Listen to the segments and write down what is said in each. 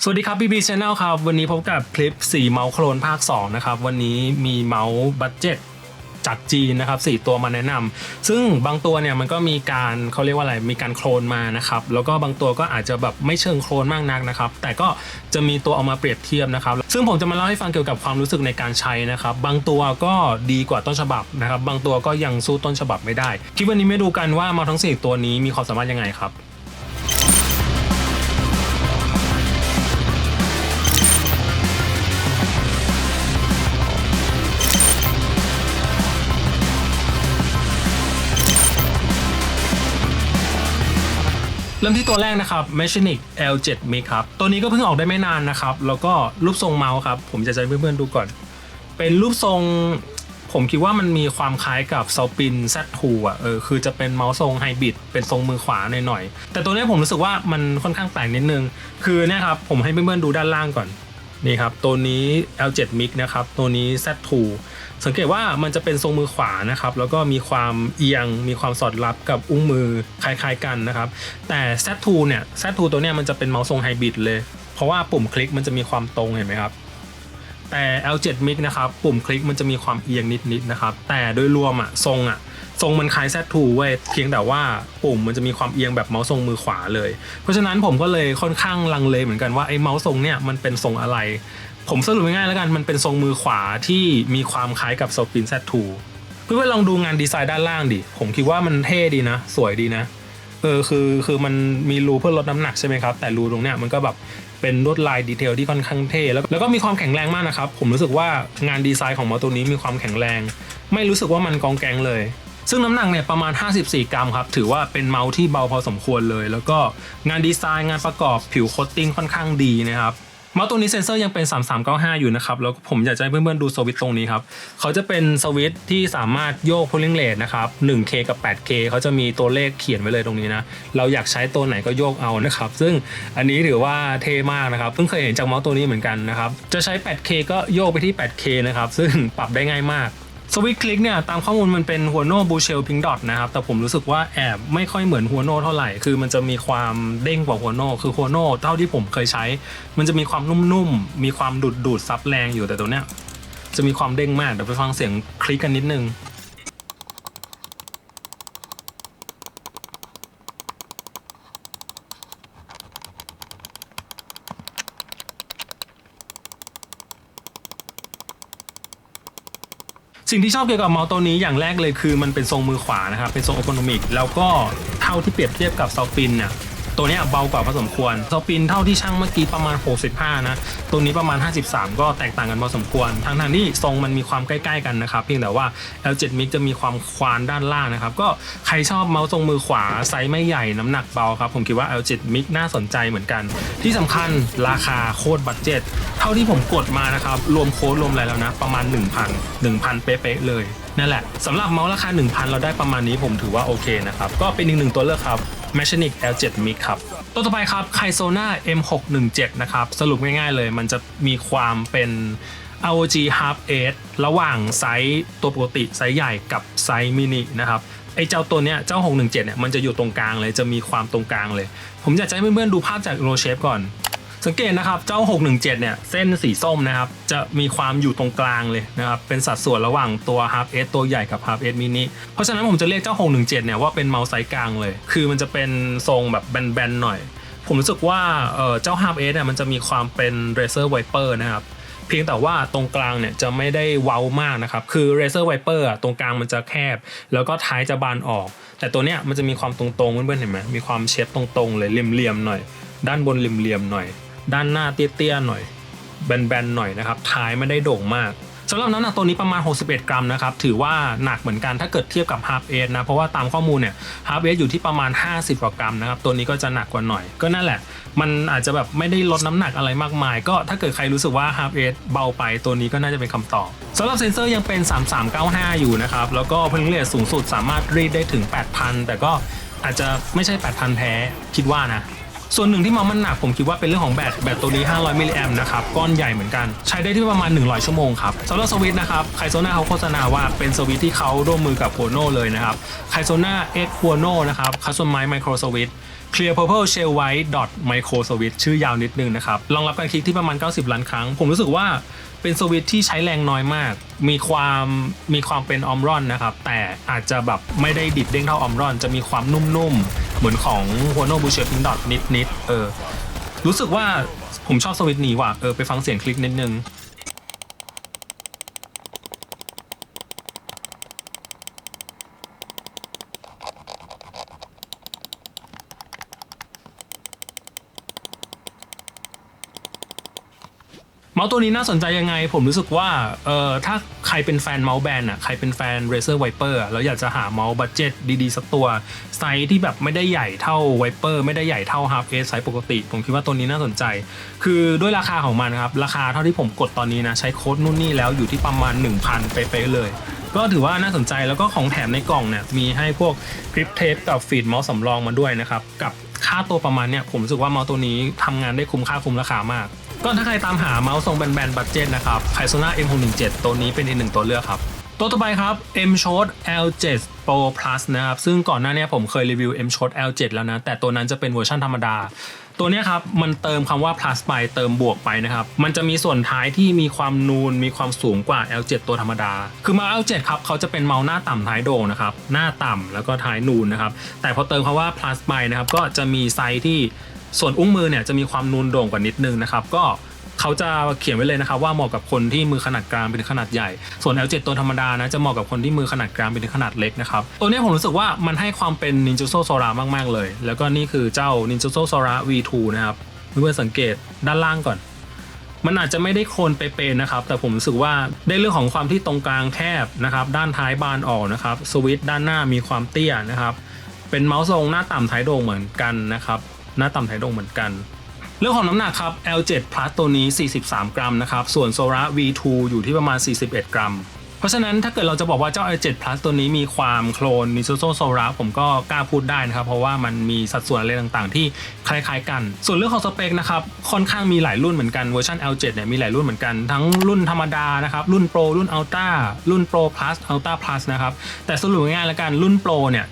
สวัสดีครับ BB Channel ครับวันนี้พบกับคลิป4เมาส์โคลนภาค2นะครับวันนี้มีเมาส์บัดเจ็ตจากจีนนะครับ4ตัวมาแนะนำซึ่งบางตัวเนี่ยมันก็มีการเขาเรียกว่าอะไรมีการโคลนมานะครับแล้วก็บางตัวก็อาจจะแบบไม่เชิงโคลนมากนักนะครับแต่ก็จะมีตัวเอามาเปรียบเทียบนะครับซึ่งผมจะมาเล่าให้ฟังเกี่ยวกับความรู้สึกในการใช้นะครับบางตัวก็ดีกว่าต้นฉบับนะครับบางตัวก็ยังสู้ต้นฉบับไม่ได้คลิปวันนี้มาดูกันว่าเมาส์ทั้ง4ตัวนี้มีความสามารถยังไงครับเริ่มที่ตัวแรกนะครับ Mechanic L7 Mix ครับตัวนี้ก็เพิ่งออกได้ไม่นานนะครับแล้วก็รูปทรงเมาส์ครับผมจะให้เพื่อนๆดูก่อนเป็นรูปทรงผมคิดว่ามันมีความคล้ายกับ Saupin Z2 อ่ะคือจะเป็นเมาส์ทรงไฮบริดเป็นทรงมือขวาหน่อยๆแต่ตัวนี้ผมรู้สึกว่ามันค่อนข้างแปลกนิดนึงคือเนี่ยครับผมให้เพื่อนๆดูด้านล่างก่อนนี่ครับตัวนี้ L7 Mix นะครับตัวนี้ Z2 สังเกตว่ามันจะเป็นทรงมือขวานะครับแล้วก็มีความเอียงมีความสอดรับกับอุ้งมือคล้ายๆกันนะครับแต่ Z2 เนี่ย Z2 ตัวเนี้ยมันจะเป็นเมาส์ทรงไฮบริดเลยเพราะว่าปุ่มคลิกมันจะมีความตรงเห็นไหมครับแต่ L7 Mix นะครับปุ่มคลิกมันจะมีความเอียงนิดๆนะครับแต่โดยรวมทรงมันคล้าย Z2 เว้ยเพียงแต่ว่าปุ่มมันจะมีความเอียงแบบเมาส์ทรงมือขวาเลยเพราะฉะนั้นผมก็เลยค่อนข้างลังเลเหมือนกันว่าไอ้เมาส์ทรงเนี่ยมันเป็นทรงอะไรผมสรุปง่ายๆแล้วกันมันเป็นทรงมือขวาที่มีความคล้ายกับ Saupin Z2 เพื่อนๆลองดูงานดีไซน์ด้านล่างดิผมคิดว่ามันเท่ดีนะสวยดีนะคือมันมีรูเพื่อลดน้ำหนักใช่ไหมครับแต่รูตรงเนี้ยมันก็แบบเป็นลวดลายดีเทลที่ค่อนข้างเท่แล้วก็มีความแข็งแรงมากนะครับผมรู้สึกว่างานดีไซน์ของเมาส์ตัวนี้มีความแข็งแรงไม่รู้สึกว่ามันกองแกงเลยซึ่งน้ำหนักเนี่ยประมาณ54 กรัมครับถือว่าเป็นเมาส์ที่เบาพอสมควรเลยแล้วก็งานดีไซน์งานประกอบผิวโคตติ้งค่อนข้างดีนะครับเมาส์ตัวนี้เซนเซอร์ยังเป็น3395อยู่นะครับแล้วผมอยากจะให้เพื่อนๆดูสวิตช์ตรงนี้ครับเขาจะเป็นสวิตช์ที่สามารถโยก polling rate นะครับ 1K กับ 8K เขาจะมีตัวเลขเขียนไว้เลยตรงนี้นะเราอยากใช้ตัวไหนก็โยกเอานะครับซึ่งอันนี้ถือว่าเท่มากนะครับเพิ่งเคยเห็นจากเมาส์ตัวนี้เหมือนกันนะครับจะใช้ 8K ก็โยกไปที่ 8K นะครับซึ่งปรับได้ง่ายมากสวิตช์คลิกเนี่ยตามข้อมูลมันเป็นหัวโน่บูเชลพิงดอทนะครับแต่ผมรู้สึกว่าแอบไม่ค่อยเหมือนหัวโน่เท่าไหร่คือมันจะมีความเด้งกว่าหัวโน่คือหัวโน่เท่าที่ผมเคยใช้มันจะมีความนุ่มๆมีความดูดซับแรงอยู่แต่ตัวเนี้ยจะมีความเด้งมากเดี๋ยวไปฟังเสียงคลิกกันนิดนึงสิ่งที่ชอบเกี่ยวกับเมาส์ตัวนี้อย่างแรกเลยคือมันเป็นทรงมือขวานะครับเป็นทรง ergonomic แล้วก็เท่าที่เปรียบเทียบกับ Saupin เนี่ยตัวนี้เบากว่าพอสมควร Saupin เท่าที่ช่างเมื่อกี้ประมาณ65นะตัวนี้ประมาณ53ก็แตกต่างกันพอสมควรทั้งที่ทรงมันมีความใกล้ๆกันนะครับเพียงแต่ว่า L7 Mix จะมีความควานด้านล่างนะครับก็ใครชอบเมาส์ทรงมือขวาไซส์ไม่ใหญ่น้ำหนักเบาครับผมคิดว่า L7 Mix น่าสนใจเหมือนกันที่สำคัญราคาโคตรบัดเจ็ตเท่าที่ผมกดมานะครับรวมโค้ดรวมอะไรแล้วนะประมาณ 1,000 เป๊ะๆเลยนั่นแหละสำหรับเมาส์ราคา 1,000 เราได้ประมาณนี้ผมถือว่าโอเคนะครับก็เป็นอีกหนึ่งตัวเลือกครับ Mechanic L7 Mix ครับตัวต่อไปครับ Kaizona M617 นะครับสรุปง่ายๆเลยมันจะมีความเป็น ROG Half Edge ระหว่างไซส์ตัวปกติไซส์ใหญ่กับไซส์มินินะครับไอ้เจ้าตัวเนี้ยเจ้า617เนี่ยมันจะอยู่ตรงกลางเลยจะมีความตรงกลางเลยผมอยากจะให้เพื่อนๆดูภาพจาก RoShape ก่อนสังเกตนะครับเจ้า617เนี่ยเส้นสีส้มนะครับจะมีความอยู่ตรงกลางเลยนะครับเป็นสัดส่วนระหว่างตัว Half Edge ตัวใหญ่กับ Half Edge Mini เพราะฉะนั้นผมจะเรียกเจ้า617เนี่ยว่าเป็นเมาส์ไซส์กลางเลยคือมันจะเป็นทรงแบบแบนๆหน่อยผมรู้สึกว่าเจ้า Half Edge เนี่ยมันจะมีความเป็น Razer Viper นะครับเพียงแต่ว่าตรงกลางเนี่ยจะไม่ได้เว้ามากนะครับคือ Razer Viper ตรงกลางมันจะแคบแล้วก็ท้ายจะบานออกแต่ตัวเนี้ยมันจะมีความตรงๆเพื่อนๆเห็นไหมมีความเชฟตรงๆเลยเหลี่ยมๆหน่อยด้านบนเหลี่ยมๆหน่อยด้านหน้าเตี้ยๆหน่อยแบนๆหน่อยนะครับท้ายไม่ได้โด่งมากสำหรับน้ำหนักตัวนี้ประมาณ61 กรัมนะครับถือว่าหนักเหมือนกันถ้าเกิดเทียบกับ Half Edge นะเพราะว่าตามข้อมูลเนี่ย Half Edge อยู่ที่ประมาณ50 กว่ากรัมนะครับตัวนี้ก็จะหนักกว่าหน่อยก็นั่นแหละมันอาจจะแบบไม่ได้ลดน้ำหนักอะไรมากมายก็ถ้าเกิดใครรู้สึกว่า Half Edge เบาไปตัวนี้ก็น่าจะเป็นคำตอบสำหรับเซนเซอร์ยังเป็น3395อยู่นะครับแล้วก็พลังเรทสูงสุดสามารถรีดได้ถึง 8,000 แต่ก็อาจจะไม่ใช่ 8,000 แท้คิดว่านะส่วนหนึ่งที่มันหนักผมคิดว่าเป็นเรื่องของแบตตัวนี้500 มิลลิแอมป์นะครับก้อนใหญ่เหมือนกันใช้ได้ที่ประมาณ100 ชั่วโมงครับสำหรับสวิตช์นะครับไคโซน่าเขาโฆษณาว่าเป็นสวิตช์ที่เขาร่วมมือกับโฮโน่เลยนะครับไคโซน่า X โฮโน่นะครับคัสตอมไมซ์ไมโครสวิตช์ clear purple shell white dot micro switch ชื่อยาวนิดนึงนะครับรองรับการคลิกที่ประมาณ90ล้านครั้งผมรู้สึกว่าเป็นสวิตช์ที่ใช้แรงน้อยมากมีความเป็นออมรอนนะครับแต่อาจจะแบบไม่ได้ดิดเด้งเท่าออมรอนจะมีความนุ่มๆเหมือนของ Huono Blueshield Pink Dot นิดรู้สึกว่าผมชอบสวิตช์นี้ว่ะไปฟังเสียงคลิกนิดนึงเมาส์ตัวนี้น่าสนใจยังไงผมรู้สึกว่าถ้าใครเป็นแฟนเมาส์แบนอ่ะใครเป็นแฟน Razer Viper อ่ะแล้วอยากจะหาเมาส์บัดเจ็ตดีๆสักตัวไซส์ที่แบบไม่ได้ใหญ่เท่า Viper ไม่ได้ใหญ่เท่า Half Ace ไซส์ปกติผมคิดว่าตัวนี้น่าสนใจคือด้วยราคาของมันครับราคาเท่าที่ผมกดตอนนี้นะใช้โค้ดนู่นนี่แล้วอยู่ที่ประมาณ 1,000 เป๊ะๆเลยก็ถือว่าน่าสนใจแล้วก็ของแถมในกล่องเนี่ยมีให้พวกกริปเทปกับฟีดเมาส์สำรองมาด้วยนะครับกับค่าตัวประมาณเนี่ยผมรู้สึกว่าเมาส์ตัวนี้ทำงานได้คุ้มค่าคุ้มราคามากก็ถ้าใครตามหาเมาส์ทรงแบนๆบัดเจ็ตนะครับ Kaizona M617 ตัวนี้เป็นอีกหนึ่งตัวเลือกครับตัวต่อไปครับ M-Shot L7 Pro Plus นะครับซึ่งก่อนหน้านี้ผมเคยรีวิว M-Shot L7 แล้วนะแต่ตัวนั้นจะเป็นเวอร์ชันธรรมดาตัวนี้ครับมันเติมคำว่า plus ไปเติมบวกไปนะครับมันจะมีส่วนท้ายที่มีความนูนมีความสูงกว่า L7 ตัวธรรมดาคือเมาส์ L7 ครับเขาจะเป็นเมาส์หน้าต่ำท้ายโด่งนะครับหน้าต่ำแล้วก็ท้ายนูนนะครับแต่พอเติมคำว่า plus ไปนะครับก็จะมีไซส์ที่ส่วนอุ้งมือเนี่ยจะมีความนูนโด่งกว่านิดนึงนะครับก็เขาจะเขียนไว้เลยนะครับว่าเหมาะกับคนที่มือขนาดกลางเป็นขนาดใหญ่ส่วน L7 ตัวธรรมดานะจะเหมาะกับคนที่มือขนาดกลางเป็นขนาดเล็กนะครับตัวนี้ผมรู้สึกว่ามันให้ความเป็น Ninjutsu Sora มากๆเลยแล้วก็นี่คือเจ้า Ninjutsu Sora V2 นะครับเพื่อนสังเกตด้านล่างก่อนมันอาจจะไม่ได้โคนเป๊ะๆนะครับแต่ผมรู้สึกว่าได้เรื่องของความที่ตรงกลางแคบนะครับด้านท้ายบานออกนะครับสวิตช์ด้านหน้ามีความเตี้ยนะครับเป็นเมาส์ทรงหน้าต่ำท้ายโด่งเหมือนกันนะครับหน้าต่ำท้ายโด่งเหมือนกันเรื่องของน้ำหนักครับ L7 Plus ตัวนี้43กรัมนะครับส่วน Sora V2 อยู่ที่ประมาณ41กรัมเพราะฉะนั้นถ้าเกิดเราจะบอกว่าเจ้า L7 Plus ตัวนี้มีความโคลน Ninjutsu Sora ผมก็กล้าพูดได้นะครับเพราะว่ามันมีสัดส่วนอะไรต่างๆที่คล้ายๆกันส่วนเรื่องของสเปคนะครับค่อนข้างมีหลายรุ่นเหมือนกันเวอร์ชัน L7 เนี่ยมีหลายรุ่นเหมือนกันทั้งรุ่นธรรมดานะครับรุ่น Pro รุ่น Ultra รุ่น Pro Plus Ultra Plus นะครับแต่สรุปง่ายๆแล้วกันรุ่น Pro เนี่ย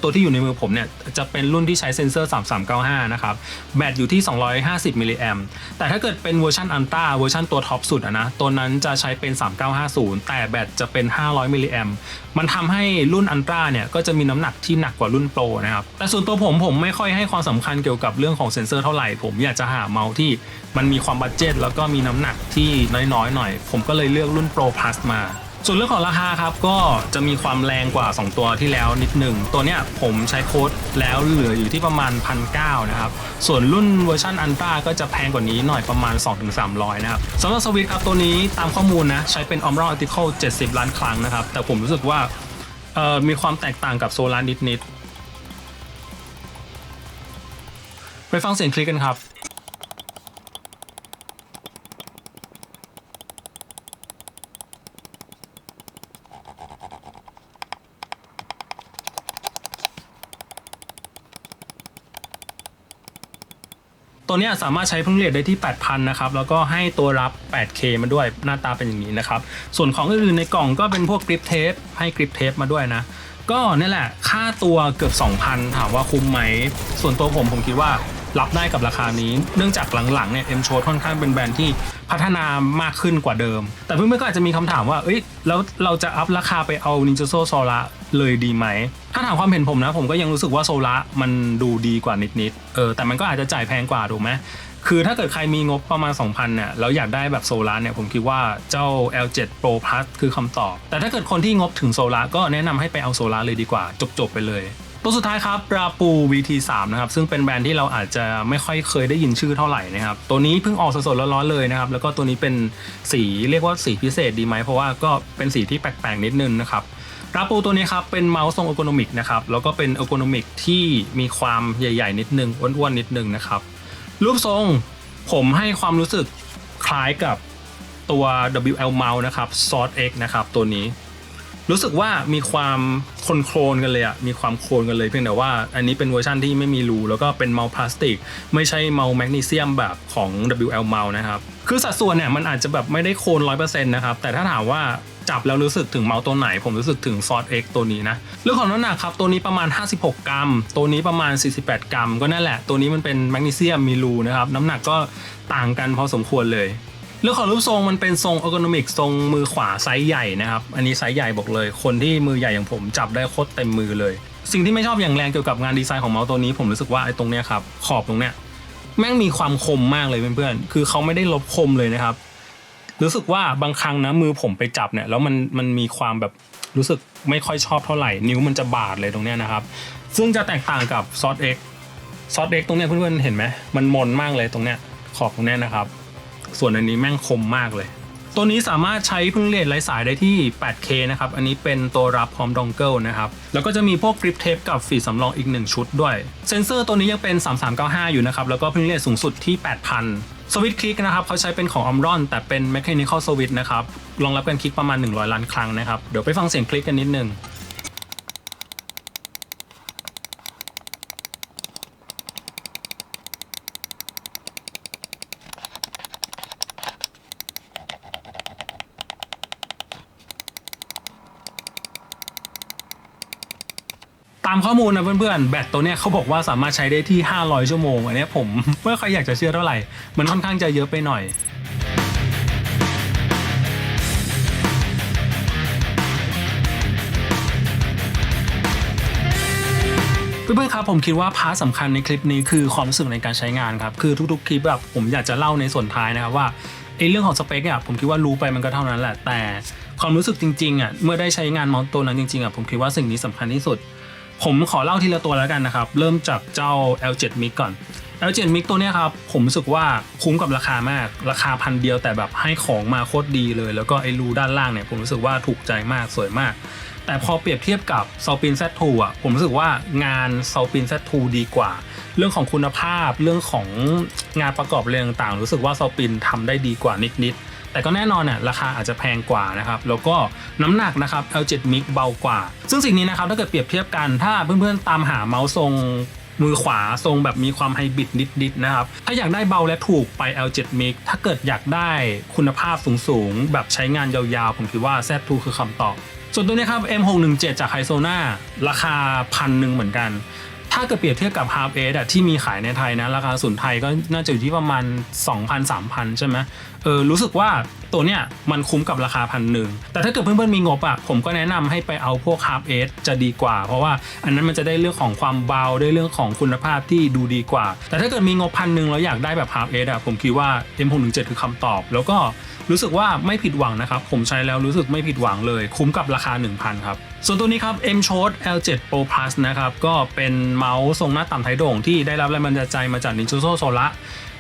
ตัวที่อยู่ในมือผมเนี่ยจะเป็นรุ่นที่ใช้เซ็นเซอร์3395นะครับแบตอยู่ที่250มิลลิแอมป์แต่ถ้าเกิดเป็นเวอร์ชัน Ultra เวอร์ชันตัวท็อปสุดนะตัวนั้นจะใช้เป็น3950แต่แบตจะเป็น500มิลลิแอมป์มันทำให้รุ่นอัลตร้าเนี่ยก็จะมีน้ำหนักที่หนักกว่ารุ่นโปรนะครับแต่ส่วนตัวผมไม่ค่อยให้ความสำคัญเกี่ยวกับเรื่องของเซ็นเซอร์เท่าไหร่ผมอยากจะหาเมาส์ที่มันมีความบัดเจ็ตแล้วก็มีน้ำหนักที่น้อยๆหน่อยผมก็เลยเลือกรุ่นโปร plus มาส่วนเรื่องของราคาครับก็จะมีความแรงกว่า2ตัวที่แล้วนิดหนึ่งตัวเนี้ยผมใช้โค้ดแล้วเหลืออยู่ที่ประมาณ 1,900 นะครับส่วนรุ่นเวอร์ชันอัลตร้าก็จะแพงกว่านี้หน่อยประมาณ 2-300 นะครับสำหรับสวิตช์ครับตัวนี้ตามข้อมูลนะใช้เป็น Omron Optical 70 ล้านครั้งนะครับแต่ผมรู้สึกว่ามีความแตกต่างกับโซลาร์นิดๆไปฟังเสียงคลิกกันครับตัวนี้สามารถใช้พึ่งเรทได้ที่ 8,000 นะครับแล้วก็ให้ตัวรับ 8K มาด้วยหน้าตาเป็นอย่างนี้นะครับส่วนของอื่นๆในกล่องก็เป็นพวกกริปเทปให้กริปเทปมาด้วยนะก็นี่แหละค่าตัวเกือบ 2,000 ถามว่าคุ้มไหมส่วนตัวผมคิดว่ารับได้กับราคานี้เนื่องจากหลังๆเนี่ย M-Shot ค่อนข้างเป็นแบรนด์ที่พัฒนามากขึ้นกว่าเดิมแต่เพื่อนๆก็อาจจะมีคำถามว่าแล้วเราจะอัพราคาไปเอา Ninjutsu Sora เลยดีไหมถ้าถามความเห็นผมนะผมก็ยังรู้สึกว่าโซล่ามันดูดีกว่านิดๆแต่มันก็อาจจะจ่ายแพงกว่าถูกไหมคือถ้าเกิดใครมีงบประมาณ 2,000 เนี่ยแล้วอยากได้แบบโซล่าเนี่ยผมคิดว่าเจ้า L7 Pro Plus คือคำตอบแต่ถ้าเกิดคนที่งบถึงโซล่าก็แนะนำให้ไปเอาโซล่าเลยดีกว่าจบไปเลยตัวสุดท้ายครับราปู VT3 นะครับซึ่งเป็นแบรนด์ที่เราอาจจะไม่ค่อยเคยได้ยินชื่อเท่าไหร่นะครับตัวนี้เพิ่งออกสดๆร้อนๆเลยนะครับแล้วก็ตัวนี้เป็นสีเรียกว่าสีพิเศษดีไหมเพราะว่าก็เป็นสีที่แปลกๆนิดนึงนะครับราปูตัวนี้ครับเป็นเมาส์ทรงเออร์โกนอมิกนะครับแล้วก็เป็นเออร์โกนอมิกที่มีความใหญ่ๆนิดนึงอ้วนๆนิดนึงนะครับรูปทรงผมให้ความรู้สึกคล้ายกับตัว WL Mouse นะครับ Source X นะครับตัวนี้รู้สึกว่ามีความโคลนกันเลยมีความโคลนกันเลยเพียงแต่ว่าอันนี้เป็นเวอร์ชันที่ไม่มีรูแล้วก็เป็นเมาส์พลาสติกไม่ใช่เมาส์แมกนีเซียมแบบของ WL Mouse นะครับคือสัดส่วนเนี่ยมันอาจจะแบบไม่ได้โคลน 100% นะครับแต่ถ้าถามว่า จับแล้วรู้สึกถึงเมาส์ตัวไหนผมรู้สึกถึง Sword X ตัวนี้นะเรื่องของน้ำหนักครับตัวนี้ประมาณ56กรัมตัวนี้ประมาณ48กรัมก็นั่นแหละตัวนี้มันเป็นแมกนีเซียมมีรูนะครับน้ำหนักก็ต่างกันพอสมควรเลยเรื่องของรูปทรงมันเป็นทรงเออร์โกนอมิกทรงมือขวาไซส์ใหญ่นะครับอันนี้ไซส์ใหญ่บอกเลยคนที่มือใหญ่อย่างผมจับได้โคตรเต็มมือเลยสิ่งที่ไม่ชอบอย่างแรงเกี่ยวกับงานดีไซน์ของเมาส์ตัวนี้ผมรู้สึกว่าไอ้ตรงเนี้ยครับขอบตรงเนี้ยแม่งมีความคมมากเลยเพื่อนๆคือเขาไม่ได้ลบคมเลยนะครับรู้สึกว่าบางครั้งนะมือผมไปจับเนี่ยแล้วมันมีความแบบรู้สึกไม่ค่อยชอบเท่าไหร่นิ้วมันจะบาดเลยตรงเนี้ยนะครับซึ่งจะแตกต่างกับซอส X ตรงเนี้ยเพื่อนๆเห็นไหมมันมนมากเลยตรงเนี้ยขอบตรงเนี้ยนะครับส่วนอันนี้แม่งคมมากเลยตัวนี้สามารถใช้พึ่งเลดไร้สายได้ที่ 8K นะครับอันนี้เป็นตัวรับพร้อมดองเกิลนะครับแล้วก็จะมีพวกกริปเทปกับฟีดสำรองอีก1ชุดด้วยเซนเซอร์ตัวนี้ยังเป็น3395อยู่นะครับแล้วก็พึ่งเลดสูงสุดที่ 8,000 สวิตช์คลิกนะครับเขาใช้เป็นของ Omron แต่เป็น Mechanical Switch นะครับรองรับการคลิกประมาณ100ล้านครั้งนะครับเดี๋ยวไปฟังเสียงคลิกกันนิดนึงตามข้อมูลนะเพื่อนๆแบตตัวเนี้ยเขาบอกว่าสามารถใช้ได้ที่500ชั่วโมงอันนี้ผมไม่ค่อยอยากจะเชื่อเท่าไหร่มันค่อนข้างจะเยอะไปหน่อยเพื่อนๆครับผมคิดว่าพาร์ทสำคัญในคลิปนี้คือความรู้สึกในการใช้งานครับคือทุกๆคลิปแบบผมอยากจะเล่าในส่วนท้ายนะครับว่าเรื่องของสเปคผมคิดว่ารู้ไปมันก็เท่านั้นแหละแต่ความรู้สึกจริงๆเมื่อได้ใช้งานเมาส์ตัวนั้นจริงๆผมคิดว่าสิ่งนี้สำคัญที่สุดผมขอเล่าทีละตัวแล้วกันนะครับเริ่มจากเจ้า L7 Mic ก่อน L7 Mic ตัวนี้ครับผมรู้สึกว่าคุ้มกับราคามากราคา1,000 เดียวแต่แบบให้ของมาโคตรดีเลยแล้วก็ไอ้รูด้านล่างเนี่ยผมรู้สึกว่าถูกใจมากสวยมากแต่พอเปรียบเทียบกับ Saupin Z2 ผมรู้สึกว่างาน Saupin Z2 ดีกว่าเรื่องของคุณภาพเรื่องของงานประกอบเรื่องต่างรู้สึกว่า Saupin ทำได้ดีกว่านิดแต่ก็แน่นอนราคาอาจจะแพงกว่านะครับแล้วก็น้ำหนักนะครับ L7 Mic เบากว่าซึ่งสิ่งนี้นะครับถ้าเกิดเปรียบเทียบกันถ้าเพื่อนๆตามหาเมาส์ทรงมือขวาทรงแบบมีความไฮบริดนิดๆนะครับถ้าอยากได้เบาและถูกไป L7 Mic ถ้าเกิดอยากได้คุณภาพสูงๆแบบใช้งานยาวๆผมคิดว่า Z2 คือคำตอบส่วนตัวนี้ครับ M617 จาก Hyzona ราคา1,000เหมือนกันถ้าเกิดเปรียบเทียบกับ Half Aceที่มีขายในไทยนะราคาศูนย์ไทยก็น่าจะอยู่ที่ประมาณ 2,000-3,000 ใช่ไหมรู้สึกว่าตัวเนี้ยมันคุ้มกับราคา1,000แต่ถ้าเกิดเพื่อนๆมีงบผมก็แนะนำให้ไปเอาพวก Half Ace จะดีกว่าเพราะว่าอันนั้นมันจะได้เรื่องของความเบาได้เรื่องของคุณภาพที่ดูดีกว่าแต่ถ้าเกิดมีงบ1,000แล้วอยากได้แบบ Half Aceผมคิดว่า M617 คือคำตอบแล้วก็รู้สึกว่าไม่ผิดหวังนะครับผมใช้แล้วรู้สึกไม่ผิดหวังเลยคุ้มกับราคา 1,000 ครับส่วนตัวนี้ครับ M-Shot L7 Pro Plus นะครับก็เป็นเมาส์ทรงหน้าต่ำไทยโด่งที่ได้รับแรงบันดาลใจมาจาก Ninjago Sora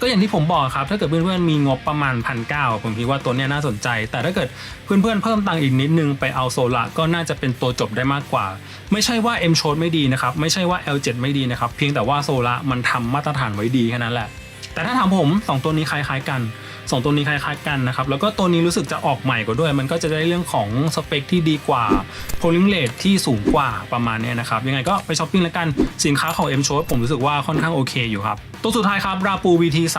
ก็อย่างที่ผมบอกครับถ้าเกิดเพื่อนๆมีงบประมาณ 1,900 ผมคิดว่าตัวนี้น่าสนใจแต่ถ้าเกิดเพื่อนๆเพิ่มตังค์อีกนิดนึงไปเอาโซล่าก็น่าจะเป็นตัวจบได้มากกว่าไม่ใช่ว่า M-Shot ไม่ดีนะครับไม่ใช่ว่า L7 ไม่ดีนะครับเพียงแต่ว่าโซล่ามันทำมาตรฐานไว้ดีแค่นั้นแหละแต่ถ้าถามผม2ตัวนี้คล้ายๆกัน2ตัวนี้คล้ายๆกันนะครับแล้วก็ตัวนี้รู้สึกจะออกใหม่กว่าด้วยมันก็จะได้เรื่องของสเปคที่ดีกว่า polling rate ที่สูงกว่าประมาณนี้นะครับยังไงก็ไปช้อปปิ้งแล้วกันสินค้าของ M-Shot ผมรู้สึกว่าค่อนข้างโอเคอยู่ครับตัวสุดท้ายครับ Rapu VT3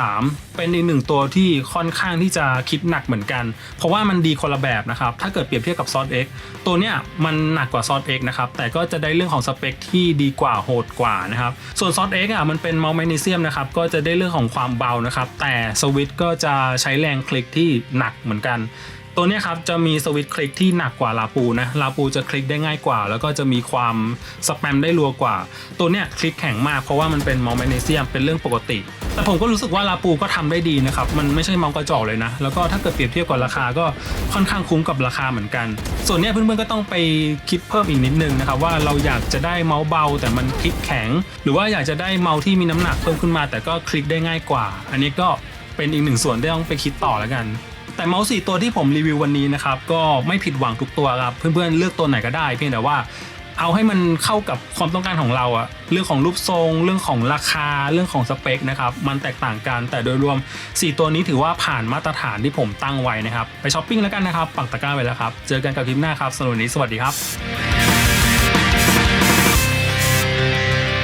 เป็นอีกหนึ่งตัวที่ค่อนข้างที่จะคิดหนักเหมือนกันเพราะว่ามันดีคนละแบบนะครับถ้าเกิดเปรียบเทียบกับ Sword X ตัวเนี้ยมันหนักกว่า Sword X นะครับแต่ก็จะได้เรื่องของสเปคที่ดีกว่าโหดกว่านะครับส่วน Sword X มันเป็นเมาส์แมกนีเซียมนะครับก็จะได้เรื่องของความเบานะครับแต่สวิตช์ก็จะใช้แรงคลิกที่หนักเหมือนกันตัวนี้ครับจะมีสวิตช์คลิกที่หนักกว่าลาปูนะลาปูจะคลิกได้ง่ายกว่าแล้วก็จะมีความสแปมได้รัวกว่าตัวเนี้ยคลิกแข็งมากเพราะว่ามันเป็นเมาส์แมกนีเซียมเป็นเรื่องปกติแต่ผมก็รู้สึกว่าลาปูก็ทำได้ดีนะครับมันไม่ใช่เมาส์กระจอกเลยนะแล้วก็ถ้าเกิดเปรียบเทียบกับราคาก็ค่อนข้างคุ้มกับราคาเหมือนกันส่วนเนี้ยเพื่อนๆก็ต้องไปคิดเพิ่มอีกนิดนึงนะครับว่าเราอยากจะได้เมาส์เบาแต่มันคลิกแข็งหรือว่าอยากจะได้เมาส์ที่มีน้ำหนักเพิ่มขึ้นมาแต่ก็คลิกได้ง่ายกว่าอันนี้ก็เป็นอีกหนึ่งส่วนที่ต้องไปคิดต่อแล้วกันแต่เมาส์4ตัวที่ผมรีวิววันนี้นะครับก็ไม่ผิดหวังทุกตัวครับเพื่อนๆเลือกตัวไหนก็ได้เพียงแต่ว่าเอาให้มันเข้ากับความต้องการของเราเรื่องของรูปทรงเรื่องของราคาเรื่องของสเปคนะครับมันแตกต่างกันแต่โดยรวม4ตัวนี้ถือว่าผ่านมาตรฐานที่ผมตั้งไว้นะครับไปช้อปปิ้งแล้วกันนะครับปักตะกร้าไว้แล้วครับเจอกันกับคลิปหน้าครับสำหรับวันนี้สวัสดีครับ